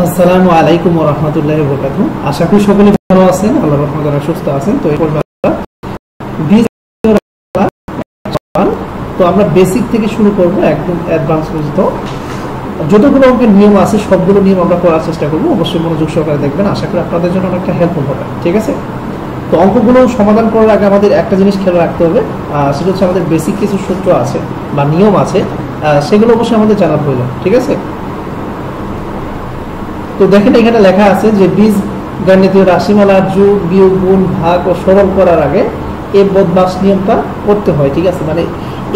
আসসালামু আলাইকুম ওয়া রাহমাতুল্লাহি ওয়া বারাকাতুহু। আশা করি সকলে ভালো আছেন, আল্লাহর রহমতে সুস্থ আছেন। তো আমরা বেসিক থেকে শুরু করব একদম অ্যাডভান্স পর্যন্ত। যতগুলো অঙ্কের নিয়ম আছে সবগুলো নিয়ম আমরা করার চেষ্টা করব। অবশ্যই মনোযোগ সহকারে দেখবেন, আশা করি আপনাদের জন্য অনেকটা হেল্পফুল হবে। ঠিক আছে? তো অঙ্কগুলো সমাধান করার আগে আমাদের একটা জিনিস খেয়াল রাখতে হবে, সেটা হচ্ছে আমাদের বেসিক কিছু সূত্র আছে বা নিয়ম আছে, সেগুলো অবশ্যই আমাদের জানা প্রয়োজন। ঠিক আছে? তো দেখেন এখানে লেখা আছে যে বীজগণিতীয় রাশিমালার যোগ বিয়োগ গুণ ভাগ ও সরল করার আগে এই বদমাস নিয়মটা করতে হয়। ঠিক আছে? মানে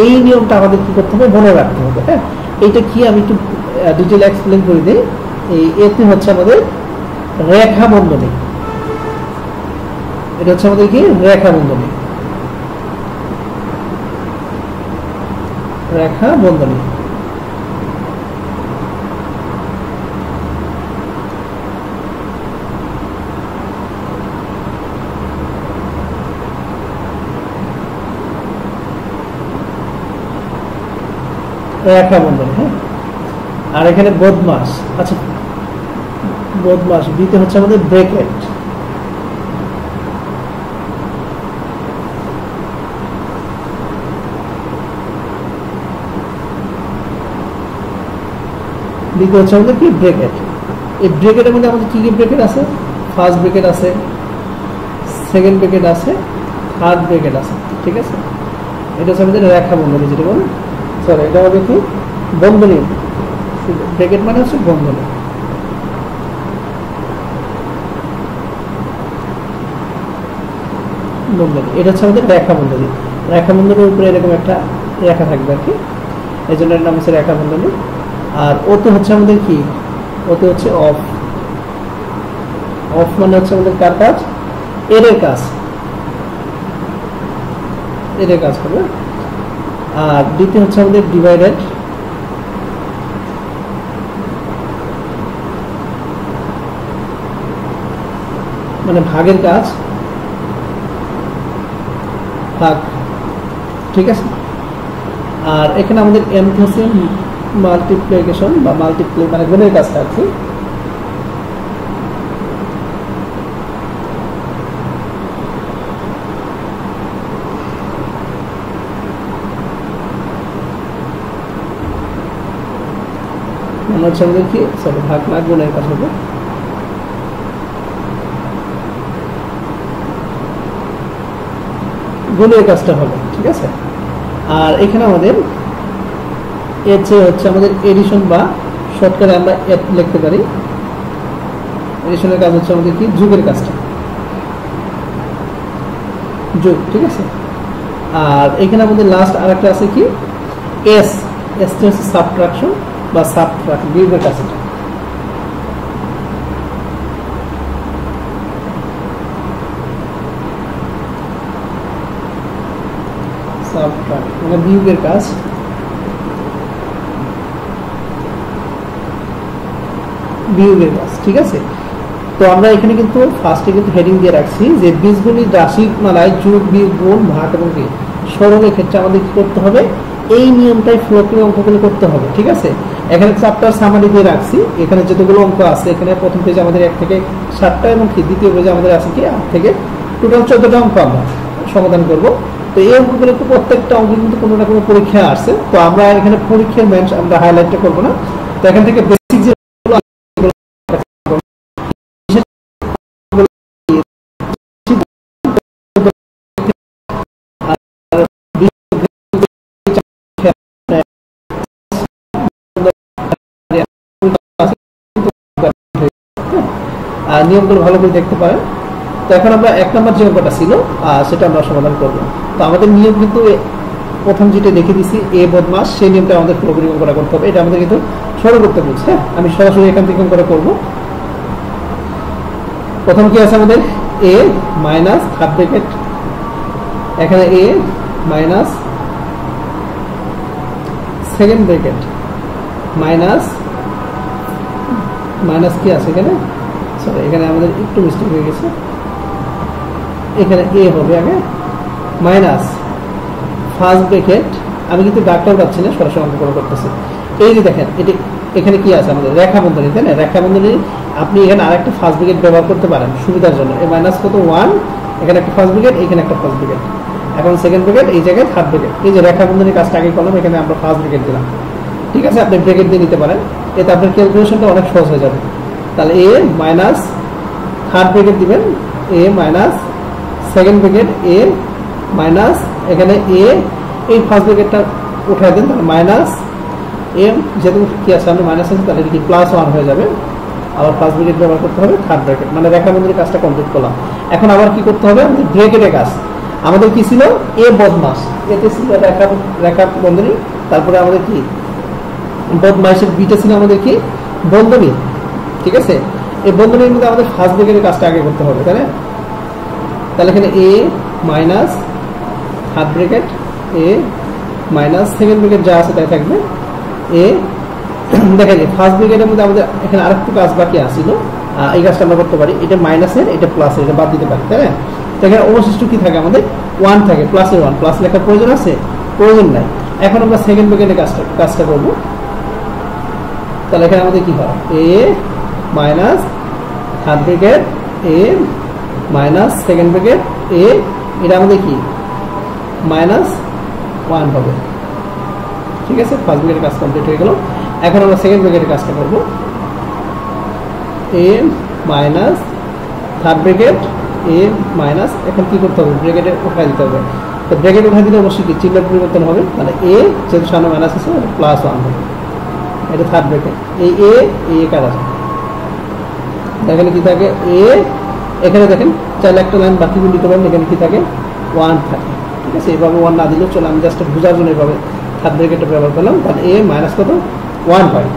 এই নিয়মটা আমাদের কি করতে হবে, মনে রাখতে হবে। হ্যাঁ, এইটা কি আমি একটু ডিটেইল এক্সপ্লেন করে দিই। এতে হচ্ছে আমাদের রেখা বন্ধনী, এটা হচ্ছে আমাদের কি রেখা বন্ধনী, রেখা বন্ধনী। রেখা বন্ধনী। হ্যাঁ, আর এখানে বদমাস, আচ্ছা বদমাস বিতে হচ্ছে আমাদের ব্র্যাকেট, বিতে হচ্ছে আমাদের কি ব্র্যাকেট। এই ব্র্যাকেটের মধ্যে আমাদের কি কি ব্র্যাকেট আছে? ফার্স্ট ব্র্যাকেট আছে, সেকেন্ড ব্র্যাকেট আছে, থার্ড ব্র্যাকেট আছে। ঠিক আছে? এটা হচ্ছে আমাদের রেখা বন্ধনী, যেটা বলে সরি এটা হবে কি বন্ধনী। ব্র্যাকেট মানে হচ্ছে বন্ধনী। বন্ধনী এটা হচ্ছে আমাদের রেখা বন্ধনী। রেখা বন্ধনীর উপরে এরকম একটা রেখা থাকবে আর কি, এই জন্য এর নাম হচ্ছে রেখা বন্ধনী। আর ওতে হচ্ছে আমাদের কি, ওতে হচ্ছে অফ। অফ মানে হচ্ছে আমাদের কার কাজ? এর কাজ, এর কাজ করবে। আর ডিতে হচ্ছে আমাদের ডিভাইডেড, মানে ভাগের কাজ, ভাগ। ঠিক আছে? আর এখানে আমাদের এম হচ্ছে মাল্টিপ্লিকেশন বা মাল্টিপ্লাই, মানে গুণের কাজটা আর কি। মানে হচ্ছে আমাদের কি সরি ভাগ না গুণের কাজ হবে। গুণের কাজটা হবে। ঠিক আছে? আর এখানে আমাদের এর চেয়ে হচ্ছে আমাদের এডিশন বা শর্টকাটে আমরা লিখতে পারি। এডিশনের কাজ হচ্ছে আমাদের কি যোগের কাজটা, যোগ। ঠিক আছে? আর এখানে আমাদের লাস্ট আরেকটা আছে কি এস, এস হচ্ছে সাবট্রাকশন বা সাবট্রাক্ট, বিয়োগের কাজ। সাবট্রাক্ট মানে বিয়োগের কাজ। বিয়োগের কাজ। ঠিক আছে? তো আমরা এখানে কিন্তু ফার্স্টে কিন্তু হেডিং দিয়ে রাখছি যে বীজগণিত রাশিমালায় যোগ বিয়োগ গুণ ভাগ এবং কি সরলের ক্ষেত্রে আমাদের কি করতে হবে, এই নিয়মটাই ফলো করে অঙ্কগুলো করতে হবে। ঠিক আছে? এখানে চ্যাপ্টার সামারি দিয়ে রাখছি, এখানে যতগুলো অঙ্ক আছে এখানে প্রথম পেজে আমাদের 1 থেকে 7টা এবং কি দ্বিতীয় পেজে আমাদের আছে কি 8 থেকে টোটাল 14টা অঙ্ক আমরা সমাধান করব। তো এই অঙ্কগুলো প্রত্যেকটা অঙ্ক কিন্তু কোনো না কোনো পরীক্ষা আসছে, তো আমরা এখানে পরীক্ষার ম্যাচ আমরা হাইলাইটটা করব না। তো এখান থেকে বেসিক যে নিয়মগুলো ভালো করে দেখতে পারেন। তো এখন আমরা 1 নম্বর যে অঙ্কটা ছিল সেটা আমরা সমাধান করব। তো আমাদের নিয়ম কিন্তু প্রথম যেটা দেখে দিছি এ বদমাস, সেই নিয়মটা আমাদের পুরোপুরি অঙ্কটা করতে হবে। এটা আমাদের কিন্তু সরল করতে বলছে। হ্যাঁ, আমি সরাসরি এখান থেকে অঙ্কটা করব। প্রথম কি আছে আমাদের এ মাইনাস হাফ ব্র্যাকেট, এখানে a minus second bracket minus minus কি আছে এখানে, সরি এখানে আমাদের একটু মিস্টেক হয়ে গেছে, এখানে এ হবে আগে মাইনাস ফার্স্ট ব্র্যাকেট, আমি কিন্তু ডাকটাও পাচ্ছি না, সরাসরি অঙ্ক করতেছি। এই যে দেখেন এটি এখানে কি আছে আমাদের রেখা বন্ধনী, তাই না? রেখা বন্ধনী আপনি এখানে আরেকটা ফার্স্ট ব্র্যাকেট ব্যবহার করতে পারেন সুবিধার জন্য। এ মাইনাস কত 1, এখানে একটা ফার্স্ট ব্র্যাকেট, এখানে একটা ফার্স্ট ব্র্যাকেট, এখন সেকেন্ড ব্র্যাকেট, এই জায়গায় থার্ড ব্র্যাকেট। এই যে রেখা বন্ধনীর কাজটা আগে করলাম, এখানে আমরা ফার্স্ট ব্র্যাকেট দিলাম, ঠিক আছে? আপনি ব্র্যাকেট দিয়ে নিতে পারেন, এতে আপনার ক্যালকুলেশনটা অনেক সহজ হয়ে যাবে। তাহলে এ মাইনাস থার্ড ব্র্যাকেট দিবেন, এ minus second bracket, a minus এখানে এ, এই ফার্স্ট ব্র্যাকেটটা উঠাই দেন, তাহলে মাইনাস এ, যেহেতু কি আছে আমরা মাইনাস আছে, তাহলে কি প্লাস 1 হয়ে যাবে। আবার ফার্স্ট ব্র্যাকেট ব্যবহার করতে হবে, থার্ড ব্র্যাকেট, মানে রেখা বন্ধনীর কাজটা কমপ্লিট করলাম। এখন আবার কি করতে হবে, আমাদের ব্র্যাকেটের কাজ। আমাদের কি ছিল, এ বদমাস, এতে ছিল রেখা বন্ধনী, তারপরে আমাদের কি বদমাইশের বিটা ছিল আমাদের কি বন্ধনী, ঠিক আছে? এই বন্ধনীর মধ্যে আমাদের ফার্স্ট ব্র্যাকেটের কাজটা আগে করতে হবে, তাই না? তাহলে এখানে a minus third bracket, a minus second bracket যা আছে তাই থাকবে, এ দেখা যায় ফার্স্ট ব্র্যাকেটের মধ্যে আমাদের এখানে আরেকটু কাজ বাকি আছিল, এই কাজটা আমরা করতে পারি, এটা মাইনাসের এটা প্লাসের, এটা বাদ দিতে পারি, তাই না? তো এখানে অবশিষ্ট কি থাকে আমাদের 1 থাকে, প্লাসের 1, প্লাস লেখার প্রয়োজন আছে? প্রয়োজন নাই। এখন আমরা সেকেন্ড ব্র্যাকেটের কাজটা করব। তাহলে এখানে আমাদের কি হয়, এ minus third bracket, a minus second bracket, এ, এটা আমাদের কি মাইনাস 1 হবে, ঠিক আছে? ফার্স্ট ব্র্যাকেটের কাজ কমপ্লিট হয়ে গেল। এখন আমরা সেকেন্ড ব্র্যাকেটের কাজটা করব, এ minus third bracket, a minus, এখন কি করতে হবে, ব্র্যাকেটে উঠাই দিতে হবে। তো ব্র্যাকেট উঠাই দিলে অবশ্যই কি চিহ্ন পরিবর্তন হবে, তাহলে এ যেহেতু সামনে মাইনাস আছে প্লাস 1 হবে, এটা থার্ড ব্র্যাকেট, এই এ কাজ আছে। এখানে কি থাকে, এ, এখানে দেখেন চাইলে একটা লাইন বাকি নিতে পারেন, এখানে কি থাকে 1 থাকে, ঠিক আছে? এইভাবে 1 না দিলেও চলে, আমি জাস্ট বোঝার জন্য এইভাবে থার্ড ব্র্যাকেটটা ব্যবহার করলাম। তাহলে এ মাইনাস কত 1 হয়,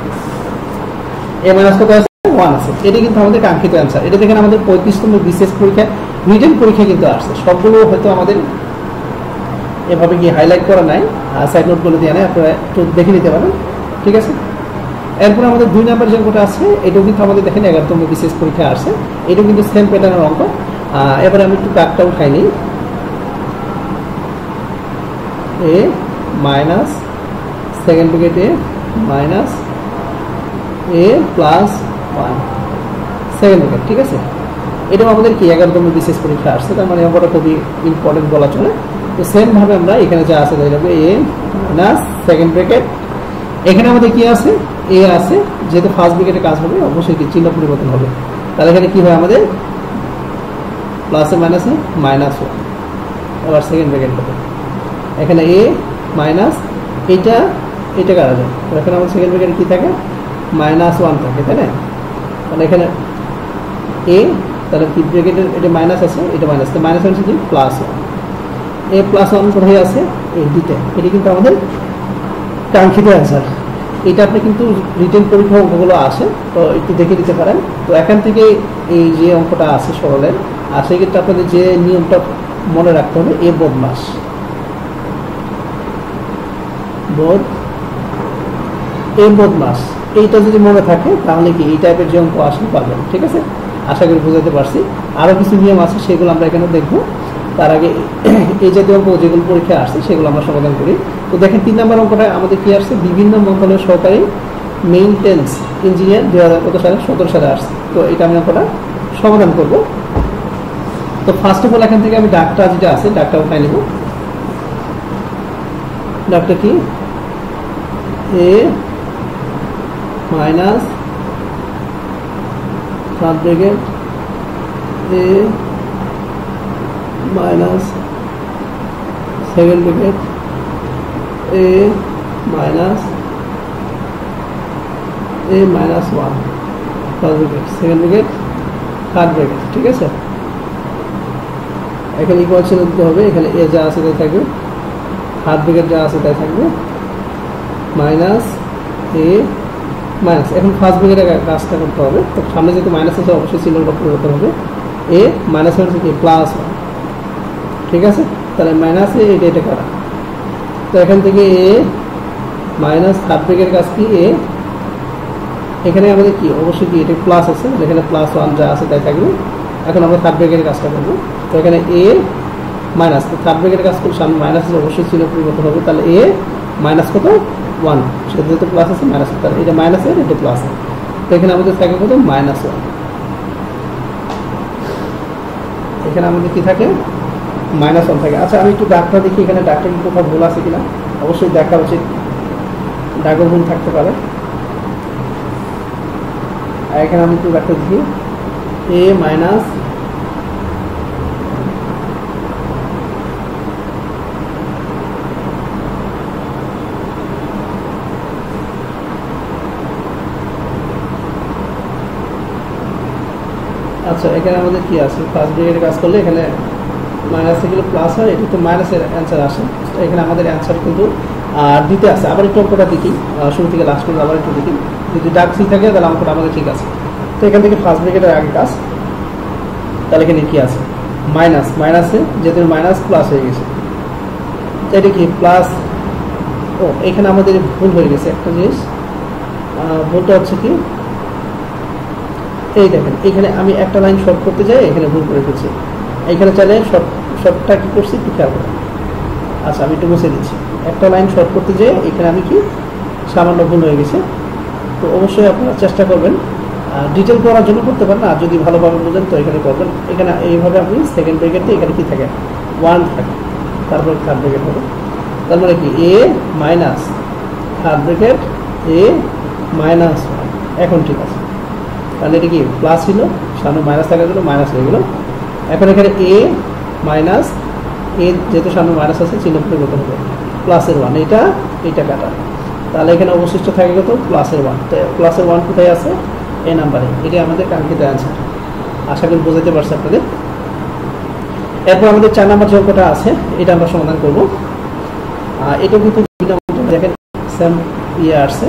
এ মাইনাস কত আছে 1 আছে, এটি কিন্তু আমাদের কাঙ্ক্ষিত অ্যান্সার। এটা দেখেন আমাদের 35তম বিশেষ পরীক্ষা রিটেন পরীক্ষা কিন্তু আসছে, সবগুলো হয়তো আমাদের এভাবে কি হাইলাইট করা নাই, সাইড নোটগুলো দিয়ে নেয়, আপনারা একটু দেখে নিতে পারেন, ঠিক আছে? এরপর আমাদের 2 নাম্বার যে অঙ্কটা আছে, এটাও কিন্তু আমাদের দেখেন 11তম বিশেষ পরীক্ষা আসছে, এটাও কিন্তু সেম প্যাটার্নের অঙ্ক। এবারে আমি একটু কাকটা উঠাই নিই, এ minus second bracket, a minus A plus 1 second bracket, ঠিক আছে? এটাও আমাদের কি 11তম বিশেষ পরীক্ষা আসছে, তার মানে অঙ্কটা খুবই ইম্পর্টেন্ট বলা চলে। তো সেম ভাবে আমরা এখানে যা আছে তাই যাবে, এ মাইনাস সেকেন্ড ব্র্যাকেট, এখানে আমাদের কি আছে, এ আছে, যেহেতু ফার্স্ট ব্র্যাকেটে কাজ হবে অবশ্যই কি চিহ্ন পরিবর্তন হবে। তাহলে এখানে কি হয় আমাদের প্লাসে মাইনাসে মাইনাস 1, আবার সেকেন্ড ব্র্যাকেট হবে, এখানে এ মাইনাস এটা কারা যায়, এখানে আমাদের সেকেন্ড ব্র্যাকেটে কি থাকে মাইনাস 1 থাকে, তাই না? তাহলে এখানে এ, তাহলে কি ব্র্যাকেটের এটা মাইনাস আছে, এটা মাইনাস, তো মাইনাস হচ্ছে কি প্লাস 1, এ প্লাস 1 কোথায় আছে, এই দিতে, এটি কিন্তু আমাদের কাঙ্ক্ষিত অ্যান্সার। এটা আপনি কিন্তু রিটেন পরীক্ষা অঙ্কগুলো আসে, তো একটু দেখে দিতে পারেন। তো এখান থেকে এই যে অঙ্কটা আছে সরলের, আর সেক্ষেত্রে আপনাদের যে নিয়মটা মনে রাখতে হবে, এ বদমাস, এ বদমাস, এইটা যদি মনে থাকে তাহলে কি এই টাইপের যে অঙ্ক আসলে পারবেন, ঠিক আছে? আশা করি বুঝাতে পারছি। আরও কিছু নিয়ম আছে, সেগুলো আমরা এখানে দেখবো। তার আগে এই জাতীয় অঙ্ক যেগুলো পরীক্ষা আসছে সেগুলো আমরা সমাধান করি। তো দেখেন 3 নম্বর অঙ্কটা আমাদের কি আসছে, বিভিন্ন মন্ত্রণালয়ের সহকারী মেইনটেন্স ইঞ্জিনিয়ার 2017 সালে আসছে। তো এটা আমি অঙ্কটা সমাধান করব। তো ফার্স্ট অফ অল এখান থেকে আমি ডাকটা যেটা আছে ডাকটা উঠাই নেব। ডাকটা কি, a minus third bracket, a minus second bracket, a minus 1 first bracket, second bracket, third bracket, ঠিক আছে? এখানে ইকুয়াল চিহ্ন দিতে হবে, এখানে এ যা আছে তাই থাকবে, থার্ড ব্র্যাকেট যা আছে তাই থাকবে, মাইনাস এ মাইনাস, এখন ফার্স্ট ব্র্যাকেটের কাজটা করতে হবে। তো সামনে যেহেতু মাইনাস আছে অবশ্যই চিহ্নটা পরিবর্তন হবে, এ মাইনাস হচ্ছে কি প্লাস 1, ঠিক আছে? তাহলে মাইনাসে এটা কাটা, তো এখান থেকে এ মাইনাস থার্ড ব্র্যাকেটের কাজ কি, এ এখানে আমাদের কি অবশ্যই কি এটা প্লাস আছে, এখানে প্লাস 1 যা আছে তাই থাকবে। এখন আমরা থার্ড ব্র্যাকেটের কাজটা করবো। তো এখানে এ মাইনাস, তো থার্ড ব্র্যাকেটের কাজ করলে সামনে মাইনাস অবশ্যই চিহ্ন পরিবর্তন হবে, তাহলে এ মাইনাস কত 1 সেটা যেহেতু প্লাস আছে মাইনাস তাহলে এটা মাইনাস এর এটা প্লাস তো এখানে আমাদের থাকে কত -1 এখানে আমাদের কি থাকে -1 থাকে আচ্ছা আমি একটু দাগটা দেখি এখানে দাগটা কি কোথাও ভুল আছে কিনা অবশ্যই দেখা উচিত দাগও ভুল থাকতে পারে আর এখানে আমি একটু দাগটা দেখি a মাইনাস আচ্ছা এখানে আমাদের কি আছে ফার্স্ট ব্র্যাকেটে কাজ করলে এখানে মাইনাস থেকে প্লাস হয় এটা তো মাইনাসের অ্যান্সার আসে এখানে আমাদের অ্যান্সার কিন্তু দিতে আছে আবার একটু অঙ্কটা দেখি শুরু থেকে লাস্ট পর্যন্ত আবার একটু দেখি যদি ডাক সি থাকে তাহলে অঙ্কটা আমাদের ঠিক আছে তো এখান থেকে ফার্স্ট ব্র্যাকেটের আগে কাজ তাহলে এখানে কি আছে মাইনাস মাইনাসে যেহেতু মাইনাস প্লাস হয়ে গেছে এটা কি প্লাস ও এখানে আমাদের ভুল হয়ে গেছে একটা জিনিস ভুলটা হচ্ছে কি এই দেখেন এখানে আমি একটা লাইন শর্ট করতে যাই এখানে ভুল করে ফেলছি এখানে চাইলে শর্টটা কি করছি একটু খেয়াল করুন আচ্ছা আমি একটু মুছে দিচ্ছি একটা লাইন শর্ট করতে যাই এখানে আমি কি সামান্য ভুল হয়ে গেছে তো অবশ্যই আপনারা চেষ্টা করবেন ডিটেল করার জন্য করতে পারেন আর যদি ভালোভাবে বোঝেন তো এখানে করবেন এখানে এইভাবে আপনি সেকেন্ড ব্র্যাকেটে এখানে কি থাকে 1 থাকে তারপর থার্ড ব্র্যাকেট হবে তার মানে কি a minus third bracket a minus 1 এখন ঠিক আছে তাহলে এটা কি প্লাস ছিল সামনে মাইনাস থাকার জন্য মাইনাস হয়ে গেল এখন এখানে a মাইনাস a যেহেতু সামনে মাইনাস আছে চিহ্ন পরিবর্তন হবে প্লাসের 1 এটা কাটা তাহলে এখানে অবশিষ্ট থাকে কত প্লাসের 1 তো প্লাসের 1 কোথায় আছে এ নাম্বারে এটাই আমাদের কাঙ্ক্ষিত অ্যান্সার আশা করি বোঝাতে পারছি আপনাদের এরপর আমাদের 4 নাম্বার যে অঙ্কটা আছে এটা আমরা সমাধান করব এটা কিন্তু দেখেন সেম আসছে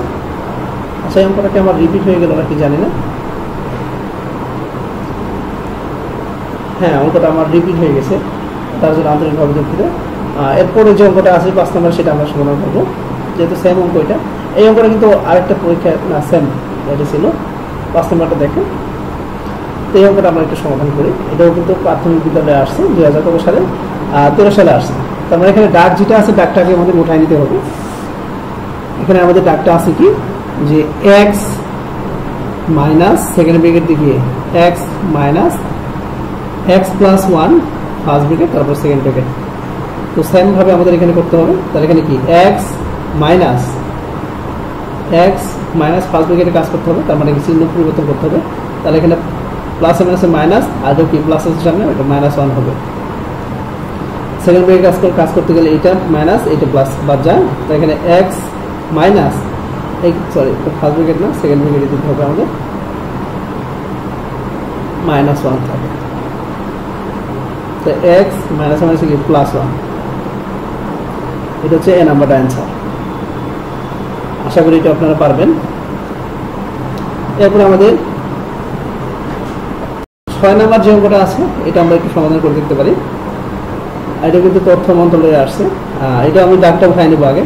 আচ্ছা এই অঙ্কটা কি আমার রিপিট হয়ে গেল নাকি জানি না হ্যাঁ অঙ্কটা আমার রিপিট হয়ে গেছে তার জন্য আন্তরিকভাবে দুঃখিত এরপরে যে অঙ্কটা আছে 5 নম্বর সেটা আমরা সমাধান করবো যেহেতু সেম অঙ্ক এটা এই অঙ্কটা কিন্তু আরেকটা পরীক্ষা না সেম এটা ছিল 5 নম্বরটা দেখেন তো এই অঙ্কটা আমরা একটু সমাধান করি এটাও কিন্তু প্রাথমিক বিদ্যালয়ে আসছে 2013 সালে 13 সালে আসছে তার মানে এখানে ডাক যেটা আছে ডাকটাকে আমাদের উঠাই নিতে হবে এখানে আমাদের ডাকটা আছে কি যে x মাইনাস সেকেন্ড ব্র্যাকেট দিকে x minus x plus 1 first bracket তারপর সেকেন্ড ব্র্যাকেট তো সেম ভাবে আমাদের এখানে করতে হবে তাহলে এখানে কি x মাইনাস ফার্স্ট ব্র্যাকেটে কাজ করতে হবে তার মানে কি চিহ্ন পরিবর্তন করতে হবে তাহলে এখানে প্লাস মাইনাসে মাইনাস আর কি প্লাস এর সামনে এটা -1 হবে সেকেন্ড ব্র্যাকেট কাজ করতে গেলে এটা মাইনাস এটা প্লাস বাদ যায় তো এখানে x minus sorry first bracket না সেকেন্ড ব্র্যাকেটে দিতে হবে আমাদের -1 থাকে তো x মাইনাস মাইনাস কি +1 এটা হচ্ছে এ নাম্বারটা অ্যান্সার আশা করি এটা আপনারা পারবেন এরপর আমাদের 6 নাম্বার যে অঙ্কটা আছে এটা আমরা একটু সমাধান করে দেখতে পারি এটা কিন্তু তথ্য মন্ত্রণালয়ে আসছে এটা আমি দাগটা উঠাই নেব আগে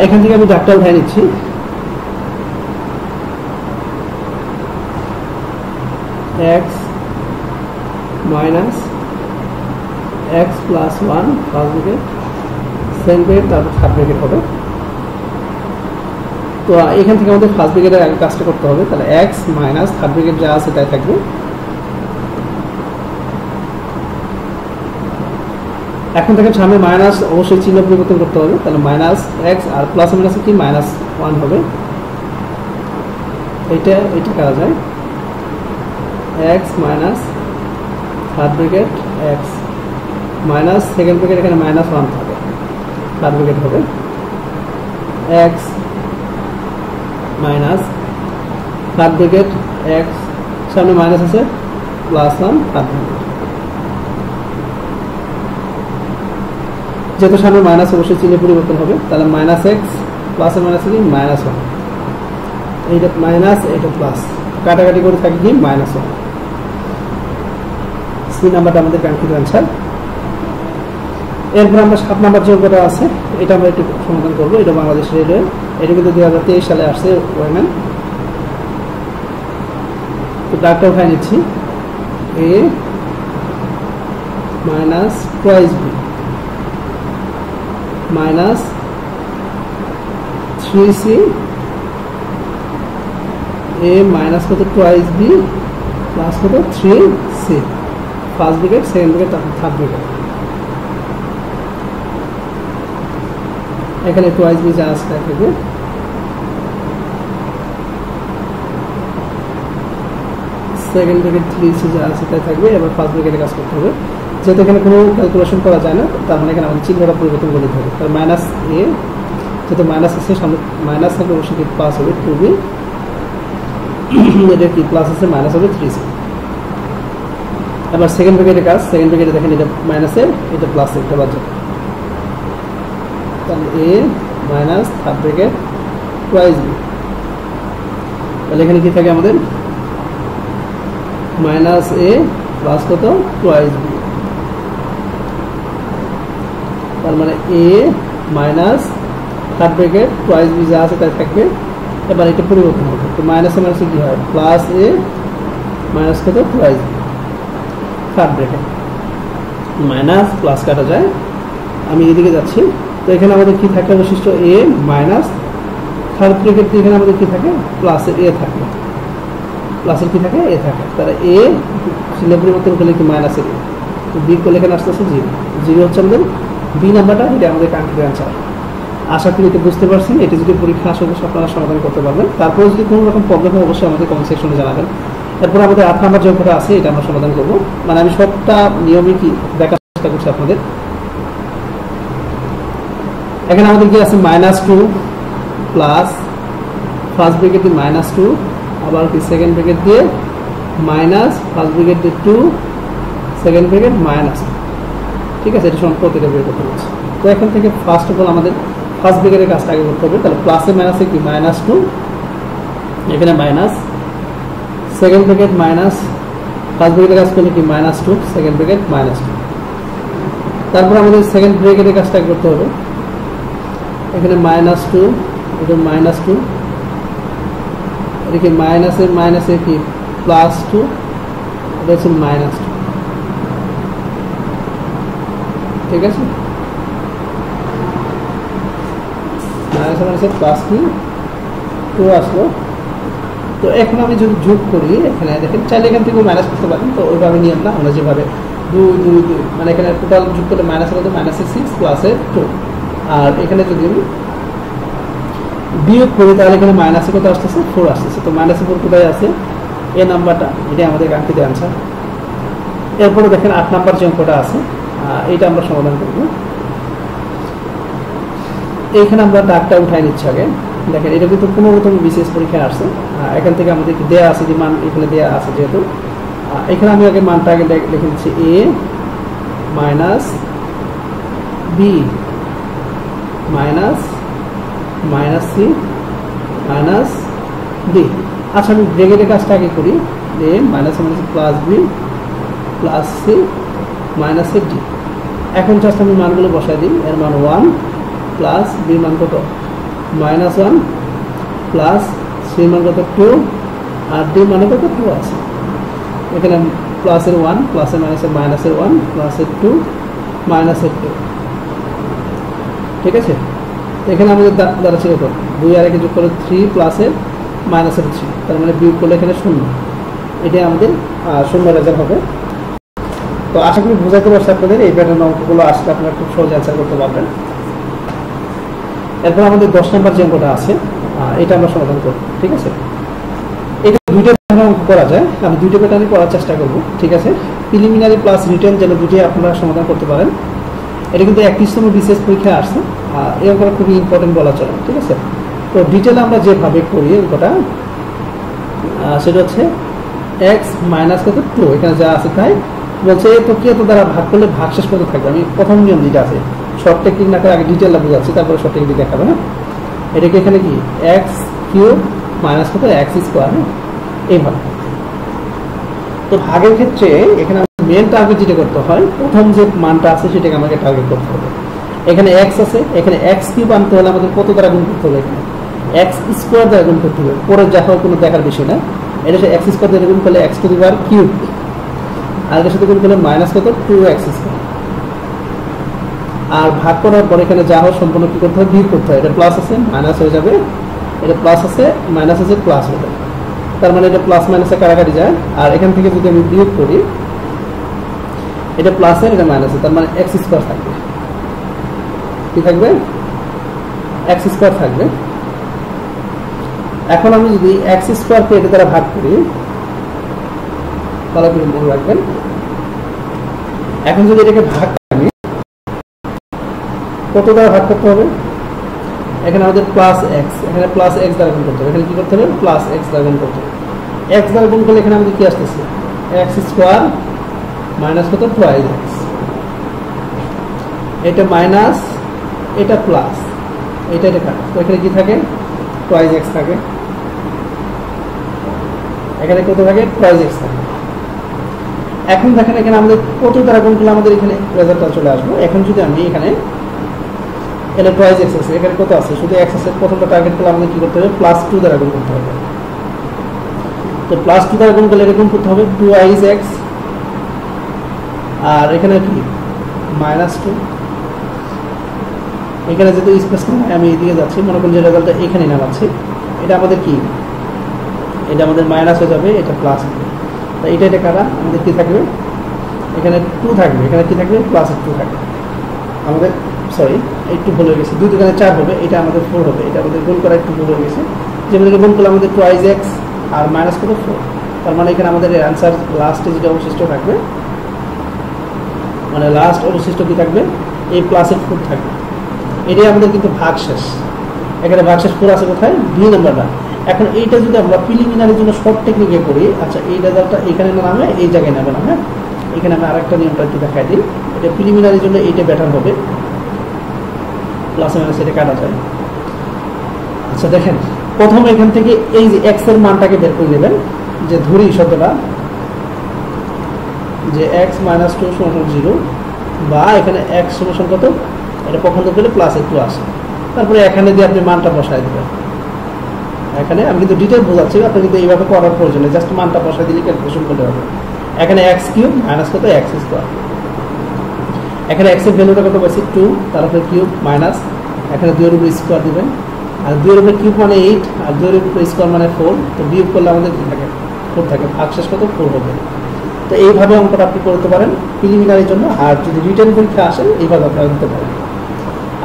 এখান থেকে আমি দাগটা উঠাই নিচ্ছি x minus x plus 1 first bracket second bracket তারপর থার্ড ব্র্যাকেট হবে তো এখান থেকে আমাদের ফার্স্ট ব্র্যাকেটের আগে কাজটা করতে হবে তাহলে x মাইনাস থার্ড ব্র্যাকেট যা আছে তাই থাকবে এখন থেকে সামনে মাইনাস অবশ্যই চিহ্ন পরিবর্তন করতে হবে তাহলে মাইনাস x আর প্লাস মাইনাসে কি -1 হবে এটা করা যায় x minus third bracket x minus second bracket এখানে -1 থাকে থার্ড ব্র্যাকেট হবে x minus third bracket x সামনে মাইনাস আছে +1 থার্ড ব্র্যাকেট যেহেতু সামনে মাইনাস অবশ্যই চিহ্ন পরিবর্তন হবে তাহলে -x প্লাস মাইনাস কি -1 এইটা মাইনাস এটা প্লাস কাটাকাটি করে থাকে কি -1 সি নাম্বারটা আমাদের কাঙ্ক্ষিত অ্যান্সার এরপর আমরা 7 নাম্বার যে অঙ্কটা আছে এটা আমরা একটু সমাধান করব এটা বাংলাদেশ রেলওয়ে এটা কিন্তু 2023 সালে আসছে ওয়েমেন। তো ডাকটা উঠাই নিচ্ছি, a minus twice b minus 3c a minus কত টুয়াইস বি প্লাস কত 3c, first bracket second bracket তারপর থার্ড ব্র্যাকেট। এখানে টুয়াইস বি যা আছে থাকবে, সেকেন্ড ব্র্যাকেট 3c যা আছে তাই থাকবে। এবার ফার্স্ট ব্র্যাকেটে কাজ করতে হবে, যেহেতু এখানে কোনো ক্যালকুলেশন করা যায় না, তার মানে এখানে আমাদের চিহ্নটা পরিবর্তন করে দিতে হবে। তার মাইনাস a যেহেতু মাইনাস আছে, সামনে মাইনাস থাকবে, অবশ্যই কি প্লাস হবে 2b, এটা কি প্লাস আছে, মাইনাস হবে 3c। এবার সেকেন্ড ব্র্যাকেটে কাজ, সেকেন্ড ব্র্যাকেটে দেখেন এটা মাইনাসের, এটা প্লাসের, এটা বাদ যাবে। তাহলে a minus third bracket twice b, তাহলে এখানে কি থাকে আমাদের মাইনাস a প্লাস কত টুয়াইস b, তার মানে a minus third bracket twice b যা আছে তাই থাকবে। এবার এটা পরিবর্তন হবে, তো মাইনাসে মাইনাসে কি হয়, প্লাস a মাইনাস কত twice b, third bracket minus plus কাটা যায়, আমি এদিকে যাচ্ছি। তো এখানে আমাদের কি থাকে অবশিষ্ট a মাইনাস থার্ড ব্র্যাকেট, এখানে আমাদের কি থাকে প্লাসের a থাকে, প্লাসের কি থাকে a থাকে, তাহলে a চিহ্ন পরিবর্তন করলে কি মাইনাসের a, তো b করলে এখানে আসতে আসতে 0 হচ্ছে আমাদের বি নাম্বারটা, এটা আমাদের কাঙ্ক্ষিত অ্যান্সার। আশা করি এটা বুঝতে পারছেন। এটি যদি পরীক্ষা আসে আপনারা সমাধান করতে পারবেন। তারপরে যদি কোনো রকম প্রবলেম হয় অবশ্যই আমাদের কমেন্ট সেকশনে জানাবেন। এরপর আমাদের 8 নাম্বার যে অঙ্কটা আছে এটা আমরা সমাধান করব, মানে আমি সবটা নিয়মই কি দেখার চেষ্টা করছি আপনাদের। এখানে আমাদের কি আছে -2 প্লাস ফার্স্ট ব্র্যাকেট দিয়ে -2, আবার কি সেকেন্ড ব্র্যাকেট দিয়ে মাইনাস ফার্স্ট ব্র্যাকেট দিয়ে 2, সেকেন্ড ব্র্যাকেট মাইনাস, ঠিক আছে, এটা সম্পর্ক এটা বের করতে হচ্ছে। তো এখান থেকে ফার্স্ট অফ অল আমাদের ফার্স্ট ব্র্যাকেটের কাজটা আগে করতে হবে। তাহলে প্লাসে মাইনাসে কি -2, এখানে minus, second bracket minus, first ব্র্যাকেটের কাজ করলে কি -2, সেকেন্ড ব্র্যাকেট -2। তারপর আমাদের সেকেন্ড ব্র্যাকেটের কাজটা করতে হবে, এখানে -2, এটা -2, এদিকে মাইনাসে মাইনাসে কি +2, এটা হচ্ছে -2, ঠিক আছে, মাইনাসে মাইনাসে +2 আসলো। তো এখন আমি যদি যোগ করি, এখানে দেখেন চাইলে এখান থেকে মাইনাস করতে পারেন, তো ওইভাবে নিয়ম না, আমরা যেভাবে 2 2 2 মানে এখানে টোটাল যোগ করলে মাইনাস হলো -6 +2, আর এখানে যদি আমি বিয়োগ করি তাহলে এখানে মাইনাসে কত আসতেছে 4 আসতেছে। তো -4 কোথায় আছে, এ নাম্বারটা, এটা আমাদের কাঙ্ক্ষিত অ্যান্সার। এরপরে দেখেন 8 নাম্বার যে অঙ্কটা আছে এটা আমরা সমাধান করব। এইখানে আমরা দাগটা উঠাই নিচ্ছি আগে। দেখেন এটা কিন্তু 15তম বিশেষ পরীক্ষায় আসছে, এখান থেকে আমাদের দেয়া আছে যে মান এখানে দেয়া আছে, যেহেতু এখানে আমি আগে মানটা আগে লিখে দিচ্ছি a minus b minus -c minus d। আচ্ছা আমি ব্র্যাকেটের কাজটা আগে করি, a minus plus b plus c minus d। এখন জাস্ট আমি মানগুলো বসাই দিই, এর মান 1 প্লাস b মান কত -1 প্লাস c মান কত 2 আর d মানে কত 2 আছে। এখানে প্লাসের 1 প্লাসের মাইনাসের মাইনাসের 1 প্লাসের 2 মাইনাসের 2, ঠিক আছে। এখানে আমাদের দ্বারা ছিল কত 2 আর 1 যোগ করে 3 প্লাসের মাইনাসের 3, তার মানে বিয়োগ করলে এখানে 0, এটাই আমাদের 0 রেজাল্ট হবে। তো আশা করি বোঝাতে পারছি আপনাদের, এই প্যাটার্ন অঙ্কগুলো আসলে আপনারা খুব সহজে অ্যান্সার করতে পারবেন। এরপর আমাদের 10 নম্বর যে অঙ্কটা আছে এটা আমরা সমাধান করব, ঠিক আছে। এটা দুইটা প্যাটার্নে অঙ্ক করা যায়, আমি দুইটা প্যাটার্নে করার চেষ্টা করব, ঠিক আছে। প্রিলিমিনারি প্লাস রিটেন যেন দুটোই আপনারা সমাধান করতে পারেন। এটা কিন্তু 31তম বিশেষ পরীক্ষায় আসছে, এই অঙ্কটা খুবই ইম্পর্টেন্ট বলা চলে, ঠিক আছে। তো ডিটেল আমরা যেভাবে করি অঙ্কটা সেটা হচ্ছে x মাইনাস কত 2, এখানে যা আছে তাই বলছে। তো কি এত দ্বারা ভাগ করলে ভাগশেষ কত থাকবে, আমি প্রথম নিয়ম যেটা আছে শর্ট টেকনিক না করে আগে ডিটেলটা বোঝাচ্ছি, তারপরে শর্ট টেকনিক দেখাবে। হ্যাঁ, এটাকে এখানে কি x কিউব মাইনাস কত x স্কোয়ার, এইভাবে। তো ভাগের ক্ষেত্রে এখানে মেন টার্গেট যেটা করতে হয়, প্রথম যে মানটা আছে সেটাকে আমাকে টার্গেট করতে হবে। এখানে x আছে, এখানে x কিউব আনতে হলে আমাদের কত দ্বারা গুণ করতে হবে, এখানে এক্স স্কোয়ার দ্বারা গুণ করতে হবে, পরে যা হয় কোনো দেখার বিষয় না। এটা হচ্ছে এক্স স্কোয়ার দ্বারা গুণ করলে x to the power cube, আর এটার সাথে গুণ করলে মাইনাস কত 2x স্কোয়ার, আর ভাগ করার পর এখানে যা হয় সম্পূর্ণ কি করতে হবে বিয়োগ করতে হয়। এটা প্লাস আছে মাইনাস হয়ে যাবে, এটা প্লাস আছে মাইনাস আছে প্লাস হয়ে যাবে, তার মানে এটা প্লাস মাইনাসে কাটাকাটি যায়। আর এখান থেকে যদি আমি বিয়োগ করি এটা প্লাসের এটা মাইনাসে, তার মানে এক্স স্কোয়ার থাকবে, কি থাকবে এক্স স্কোয়ার থাকবে। এখন আমি যদি এক্স স্কোয়ারকে এটা দ্বারা ভাগ করি তাহলে আপনি মনে রাখবেন, এখন যদি এটাকে ভাগ করি কত দ্বারা ভাগ করতে হবে, এখানে আমাদের প্লাস এক্স, এখানে প্লাস এক্স দ্বারা গুণ করতে হবে, এখানে কি করতে হবে প্লাস এক্স দ্বারা গুণ করতে হবে। এক্স দ্বারা গুণ করলে এখানে আমাদের কি আসতেছে এক্স স্কোয়ার মাইনাস কত টুয়াইজ এক্স, এটা মাইনাস এটা প্লাস এটা এটা কাটা, তো এখানে কি থাকে টুয়াইজ এক্স থাকে, এখানে কত থাকে টুয়াইজ এক্স থাকে। এখন দেখেন এখানে আমাদের কত দ্বারা গুণ করলে আমাদের এখানে রেজাল্টটা চলে আসবে। এখন যদি আমি এখানে এটা টুয়াইজ এক্স আছে, এখানে কত আছে শুধু এক্স আছে, প্রথমটা টার্গেট করলে আমাদের কি করতে হবে প্লাস 2 দ্বারা গুণ করতে হবে। তো প্লাস 2 দ্বারা গুণ করলে এটা গুণ করতে হবে টুয়াইজ এক্স, আর এখানে কি মাইনাস 2, এখানে যেহেতু স্পেস আমি এদিকে যাচ্ছি, মনে করুন যে রেজাল্টটা এখানে নামাচ্ছি, এটা আমাদের কি এটা আমাদের মাইনাস হয়ে যাবে, এটা প্লাস হবে। তো এটা এটা কারা আমাদের কি থাকবে এখানে 2 থাকবে, এখানে কি থাকবে প্লাস 2 থাকবে আমাদের, সরি একটু ভুল হয়ে গেছে, 2 দোকানে 4 হবে, এটা আমাদের 4 হবে, এটা আমাদের গুণ করা একটু ভুল হয়ে গেছে, যেমন গুণ করলে আমাদের টুয়াইজ এক্স আর মাইনাস কত 4, তার মানে এখানে আমাদের অ্যান্সার লাস্টে যেটা অবশিষ্ট থাকবে, মানে লাস্ট অবশিষ্ট কি থাকবে এই প্লাসের 4 থাকবে। এটাই আমাদের কিন্তু ভাগ শেষ, এখানে ভাগ শেষ 4 আছে কোথায় বি নাম্বারটা। এখন এইটা যদি আমরা প্রিলিমিনারির জন্য শর্ট টেকনিকে করি, আচ্ছা এই রেজাল্টটা এখানে নামে এই জায়গায় নামে না, হ্যাঁ এখানে আমি আরেকটা নিয়মটা একটু দেখাই দিই, এটা প্রিলিমিনারির জন্য এইটা বেটার হবে, প্লাস মাইনাস এটা কাটা যায়। আচ্ছা দেখেন প্রথমে এখান থেকে এই যে এক্স এর মানটাকে বের করে নেবেন, যে ধরি শব্দটা যে এক্স মাইনাস 2 সমান 0, বা এখানে এক্স সমান কত এটা পছন্দ করলে প্লাস একটু আসে, তারপরে এখানে দিয়ে আপনি মানটা বসায় দেবেন। এখানে আমি কিন্তু ডিটেল বোঝাচ্ছি, আপনি কিন্তু এইভাবে করার প্রয়োজন নেই, জাস্ট মানটা বসায় দিলে ক্যালকুলেশন করতে হবে। এখানে এক্স কিউব মাইনাস কত এক্স স্কোয়ার, এখানে এক্স এর ভ্যালুটা কত পাচ্ছি 2, তারপরে কিউব মাইনাস এখানে 2 এর উপর স্কোয়ার দিবেন, আর 2 এর উপর কিউব মানে 8, আর 2 এর উপর স্কোয়ার মানে 4, তো বিয়োগ করলে আমাদের কি থাকে 4 থাকে, ভাগশেষ কত 4 হবে। তো এইভাবে অঙ্কটা আপনি করতে পারেন প্রিলিমিনারির জন্য, আর যদি রিটেন পরীক্ষা আসেন এইভাবে আপনারা দিতে পারেন।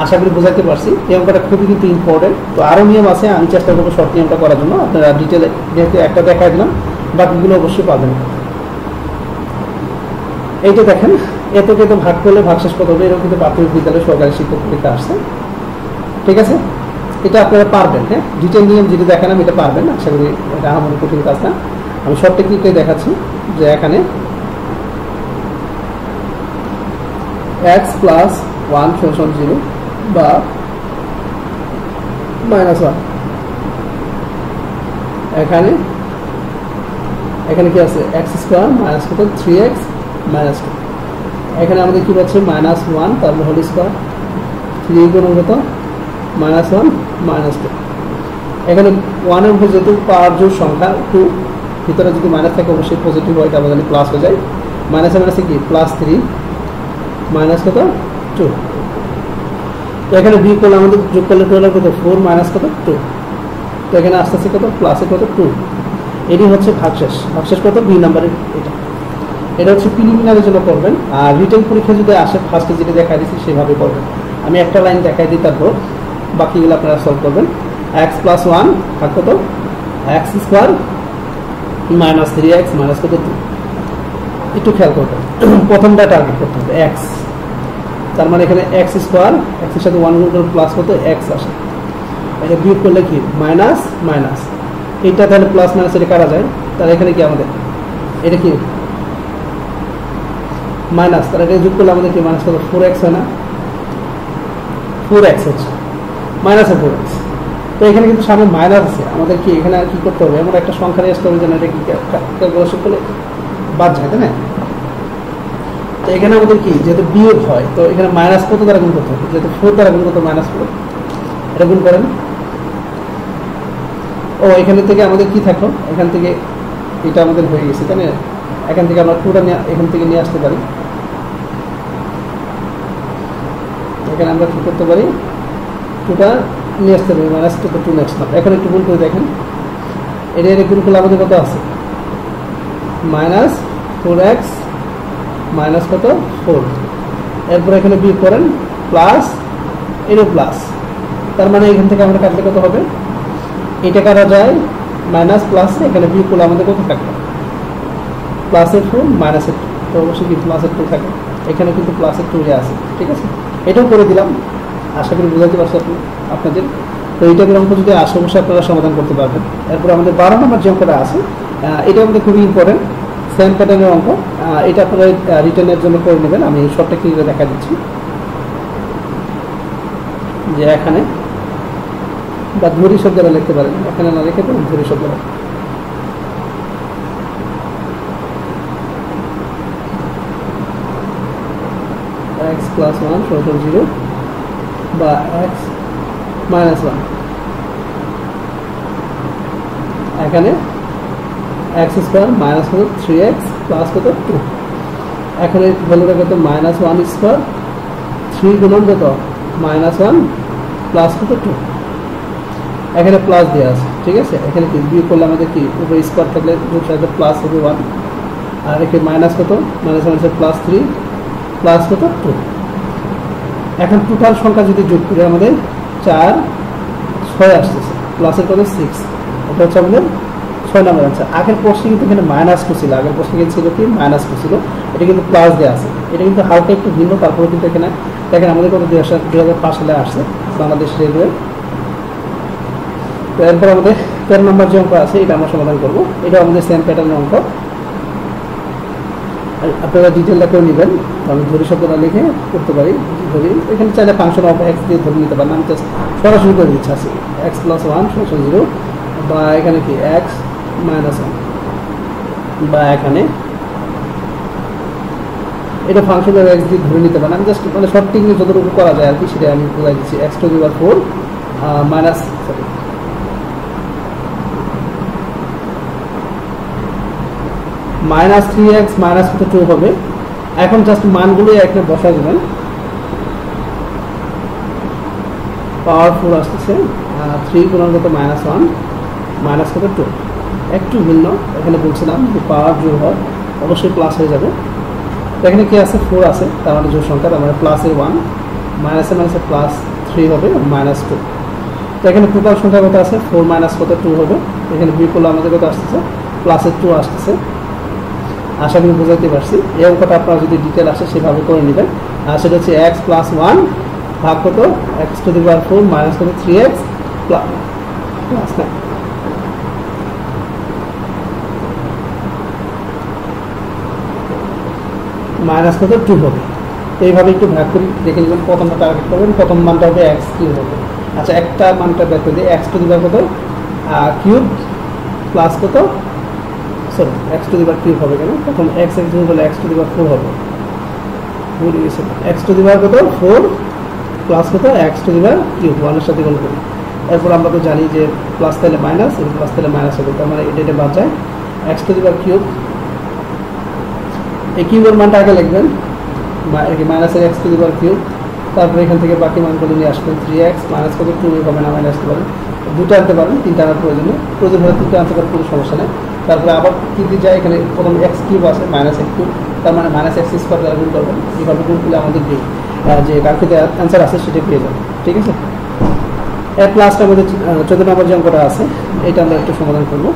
আশা করি বোঝাতে পারছি, এই অঙ্কটা খুবই কিন্তু ইম্পর্টেন্ট। তো আরও নিয়ম আছে, আমি চেষ্টা করবো শর্ট নিয়মটা করার জন্য, আপনারা ডিটেলে যেহেতু একটা দেখাই দিলাম, বাকিগুলো অবশ্যই পাবেন। এইটা দেখেন এতকে তো ভাগ করলে ভাগশেষ কত হবে, এরকম কিন্তু প্রাথমিক বিদ্যালয় সরকারি শিক্ষক পরীক্ষা আসছে, ঠিক আছে এটা আপনারা পারবেন। হ্যাঁ ডিটেল নিয়ম যেটা দেখালাম এটা পারবেন, আশা করি এটা আমার কঠিন কাজ না। আমি শর্ট টেকনিকটাই দেখাচ্ছি, যে এখানে এক্স প্লাস 1 সমান 0 বা -1, এখানে এখানে কি আছে এক্স স্কোয়ার মাইনাস কত 3x মাইনাস 2, এখানে আমাদের কি পাচ্ছে -1 তারপর হোল স্কোয়ার 3 গুণ কত -1 -2, এখানে 1 এর উপর যেহেতু পাওয়ার জোর সংখ্যা 2, ভিতরে যদি মাইনাস থাকে অবশ্যই পজিটিভ হয়, তারপর জানি প্লাস হয়ে যায়, মাইনাসে মাইনাসে কি +3 মাইনাস কত 2, তো এখানে বি করলে আমাদের যোগ করলে টোটাল কত 4 মাইনাস কত 2, তো এখানে আস্তে আস্তে কত প্লাসে কত 2, এটি হচ্ছে ভাগশেষ, ভাগশেষ কত বি নাম্বারের, এটা হচ্ছে প্রিলিমিনারির জন্য করবেন। আর রিটেন পরীক্ষা যদি আসে ফার্স্টে যেটা দেখাই দিচ্ছি সেভাবে করবেন, আমি একটা লাইন দেখাই দিই, তারপর বাকিগুলো আপনারা সলভ করবেন। এক্স প্লাস 1 ভাগ কত x square minus 3x minus কত 2, একটু খেয়াল করবেন প্রথমটা টার্গেট করতে হবে এক্স, তার মানে এখানে এক্স স্কোয়ার এক্স এর সাথে 1 গুণ করে প্লাস কত এক্স আসে, এটা বিয়োগ করলে কি মাইনাস মাইনাস, এইটা তাহলে প্লাস মাইনাস এটা কাটা যায়, তাহলে এখানে কি আমাদের এটা কি মাইনাস, তাহলে এটা যোগ করলে আমাদের কি মাইনাস কত 4x হয় না, 4x হচ্ছে মাইনাসে 4x, তো এখানে কিন্তু সামনে মাইনাস আছে, আমাদের কি এখানে আর কি করতে হবে এমন একটা সংখ্যা নিয়ে আসতে হবে যেন এটা কি ক্যালকুলেশন করলে বাদ যায়, তাই না। তো এখানে আমাদের কি যেহেতু বিয়োগ হয়, তো এখানে মাইনাস কত দ্বারা গুণ করতে হবে, যেহেতু 4 দ্বারা গুণ করতে -4, এটা গুণ করেন ও এখানে থেকে আমাদের কি থাকলো, এখান থেকে এটা আমাদের হয়ে গেছে, তাই না? এখান থেকে আমরা টুটা এখান থেকে নিয়ে আসতে পারি। এখানে আমরা কি করতে পারি, টুটা নিয়ে আসতে পারি, মাইনাস টু টু নেক্সট না। এখন একটু গুণ করে দেখেন, এটা গুণ করলে আমাদের কত আছে, মাইনাস 4x মাইনাস কত 4। এরপর এখানে বিয়োগ করেন প্লাস, এটা প্লাস, তার মানে এখান থেকে আমরা কাটলে কত হবে, এটা কাটা যায় মাইনাস প্লাস, এখানে বিয়োগ করলে আমাদের কত থাকবে, প্লাসের 4 মাইনাসের 2, তো অবশ্যই কি প্লাসের 2 থাকে, এখানে কিন্তু প্লাসের 2 আছে, ঠিক আছে। এটাও করে দিলাম, আশা করি বুঝাতে পারছি আপনাদের। তো এইটার অঙ্ক যদি আসে অবশ্যই আপনারা সমাধান করতে পারবেন। এরপর আমাদের 12 নম্বর যে অঙ্কটা আছে, এটা আমাদের খুবই ইম্পর্টেন্ট, সেম প্যাটার্নের অঙ্ক। এটা আপনারা রিটার্নের জন্য করে নেবেন, আমি শর্টটা ক্লিয়ারে দেখা দিচ্ছি। যে এখানে বা ধরি শব্দটা লিখতে পারেন, এখানে না লিখে পারেন ধরি শব্দটা, x প্লাস 1 সমান 0 বা x মাইনাস 1, এখানে x স্কোয়ার মাইনাস কত 3x প্লাস কত 2, এখানে ভ্যালুটা কত মাইনাস 1 স্কোয়ার 3 গুণন কত মাইনাস 1 প্লাস কত 2, এখানে প্লাস দেওয়া আছে, ঠিক আছে। এখানে কি বিয়োগ করলে আমাদের কি উপরে স্কোয়ার থাকলে সাথে প্লাস হবে 1, আর এখানে মাইনাস কত মাইনাস 1 প্লাস 3 প্লাস কত 2। এখন টোটাল সংখ্যা যদি যোগ করে আমাদের 4 6 আসতেছে, প্লাসের কত 6, এটা হচ্ছে আমাদের 6 নম্বর আনসার। আগের প্রশ্নে কিন্তু এখানে মাইনাস টু ছিল, আগের প্রশ্নে কিন্তু ছিল কি মাইনাস টু ছিল, এটা কিন্তু প্লাস দেওয়া আছে, এটা কিন্তু হালকা একটু ভিন্ন। তারপরে কিন্তু এখানে দেখেন আমাদের কত 2005 সালে আসছে বাংলাদেশ রেলওয়ে। তো এরপর আমাদের 13 নম্বর যে অঙ্ক আছে এটা আমরা সমাধান করবো, এটা আমাদের সেম প্যাটার্নের অঙ্ক, আপনারা ডিটেলটা করে নেবেন। আমি ধরি শব্দটা লিখে করতে পারি, ধরি এখানে চাইলে ফাংশন অফ এক্স দিয়ে ধরে নিতে পারেন, আমি জাস্ট সরাসরি করে দিচ্ছি আছে এক্স প্লাস 1 সমান 0, বা এখানে কি এক্স মাইনাস 1, বা এখানে এটা ফাংশন অফ এক্স দিয়ে ধরে নিতে পারেন। আমি জাস্ট মানে শর্ট টেকনিক যতটুকু করা যায় আর কি সেটা আমি বোঝাই দিচ্ছি। X to the power 4 minus minus 3x minus কত 2 হবে। এখন জাস্ট মানগুলো একটা বসাই দেবেন, পাওয়ার 4 আসতেছে 3 গুণন কত মাইনাস 1 মাইনাস কত 2, একটু ভিন্ন। এখানে বলছিলাম যে পাওয়ার যোগ হয় অবশ্যই প্লাস হয়ে যাবে। এখানে কি আছে 4 আছে, তার মানে যোগ সংখ্যা, তার মানে প্লাসের 1 মাইনাসে মাইনাসে প্লাস 3 হবে মাইনাস 2। তো এখানে টোটাল সংখ্যা কত আছে 4 মাইনাস কত 2 হবে। এখানে বিয়োগ করলে আমাদের কত আসতেছে প্লাসের 2 আসতেছে। আশা করি বোঝাতে পারছি। এই অঙ্কটা আপনারা যদি ডিটেল আসে সেভাবে করে নেবেন। আর সেটা হচ্ছে x প্লাস 1 ভাগ কত x two the power 4 minus কত 3x প্লাস মাইনাস কত 2 হবে। এইভাবে একটু ভাগ করি দেখে নেবেন। প্রথমটা টার্গেট করবেন, প্রথম মানটা হবে x কিউব হবে। আচ্ছা, একটা মানটা বের করে দিই, x টু দি পাওয়ার কত কিউব প্লাস কত sorry x two the power cube হবে কেন, প্রথম x কিউব হলে x টু দি পাওয়ার 4 হবে, ভুলে গেছি। x টু দি পাওয়ার কত 4 প্লাস কত x two the power cube 1 এর সাথে গুণ করি। এরপর আমরা তো জানি যে প্লাস তাহলে মাইনাস, এবং প্লাস তাহলে মাইনাস হবে, তার মানে এটা বাদ যায় x two the power cube. এই কিউবের মানটা আগে লিখবেন, মাইনাসের x two the power cube, তারপরে এখান থেকে বাকি মানগুলো নিয়ে আসবেন 3x মাইনাস কত 2 হবে না, মাইনাস আসতে পারেন, দুটো আনতে পারেন, তিনটা আনার প্রয়োজন হলে তিনটা আনতে পারেন, কোনো সমস্যা নেই। তারপরে আবার কি দিয়ে যায়, এখানে প্রথম x কিউব আছে মাইনাস x কিউব, তার মানে মাইনাস x স্কোয়ার দ্বারা গুণ করবেন। এইভাবে গুণ করলে আমাদের যে কাঙ্ক্ষিত অ্যান্সার আছে সেটা পেয়ে যাবেন, ঠিক আছে। এর লাস্টে আমাদের 14 নম্বর যে অঙ্কটা আছে এটা আমরা একটু সমাধান করবো।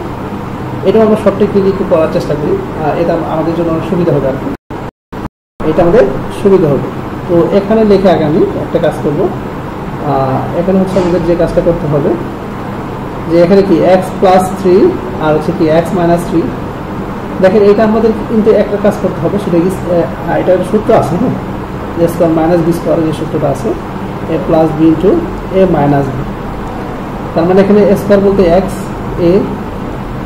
এটাও আমরা শর্ট টেকনিক একটু করার চেষ্টা করি, এটা আমাদের জন্য অনেক সুবিধা হবে আর কি, এটা আমাদের সুবিধা হবে। তো এখানে লিখে আগে আমি একটা কাজ করব। এখানে হচ্ছে আমাদের যে কাজটা করতে হবে যে এখানে কি x প্লাস 3 আর হচ্ছে কি x মাইনাস 3। দেখেন এটা আমাদের কিন্তু একটা কাজ করতে হবে, সেটা কি এটার সূত্র আছে, হ্যাঁ, a square minus b square, যে সূত্রটা আছে a plus b into a minus b। তার মানে এখানে a স্কোয়ার বলতে x, a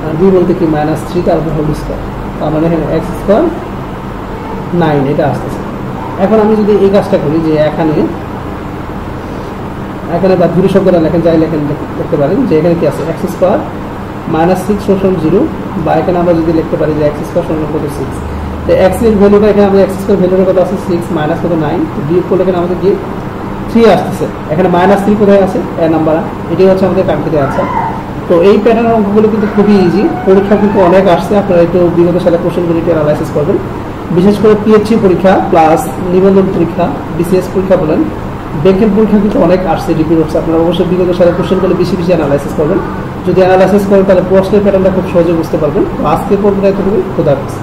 আর b বলতে কি মাইনাস 3 তারপর হোল স্কোয়ার, তার মানে এখানে x স্কোয়ার 9 এটা আসতেছে। এখন আমি যদি এই কাজটা করি যে এখানে বা ধুরি শব্দটা লেখেন যাই লেখেন দেখতে পারেন যে এখানে কি আছে x স্কোয়ার -6 শোষণ 0, বা এখানে আমরা যদি লিখতে পারি যে x স্কয়ার সমান কত 6। তো x এর ভ্যালুটা এখানে আমাদের x স্কয়ার ভ্যালুটা কত আছে 6 মাইনাস কত 9, তো বিয়োগ করলে এখানে আমাদের কি 3 আসতেছে। এখানে -3 কোথায় আছে এ নাম্বার, এটাই হচ্ছে আমাদের কাঙ্ক্ষিত আনসার। তো এই প্যাটার্নের অঙ্কগুলো কিন্তু খুবই ইজি, পরীক্ষা কিন্তু অনেক আসছে, আপনারা একটু বিগত সালের কোশ্চেনগুলো একটু অ্যানালাইসিস করবেন, বিশেষ করে পিএইচডি পরীক্ষা প্লাস নিবন্ধন পরীক্ষা, বিসিএস পরীক্ষা বলেন, ব্যাংকের পরীক্ষা কিন্তু অনেক আসছে, রিপিট হচ্ছে। আপনারা অবশ্যই বিগত সালের কোশ্চেনগুলো বেশি বেশি অ্যানালাইসিস করবেন, যদি অ্যানালাইসিস করেন তাহলে প্রশ্নের প্যাটার্নটা খুব সহজে বুঝতে পারবেন। আজকে পর্যন্ত এতটুকু, খোদা হাফেজ।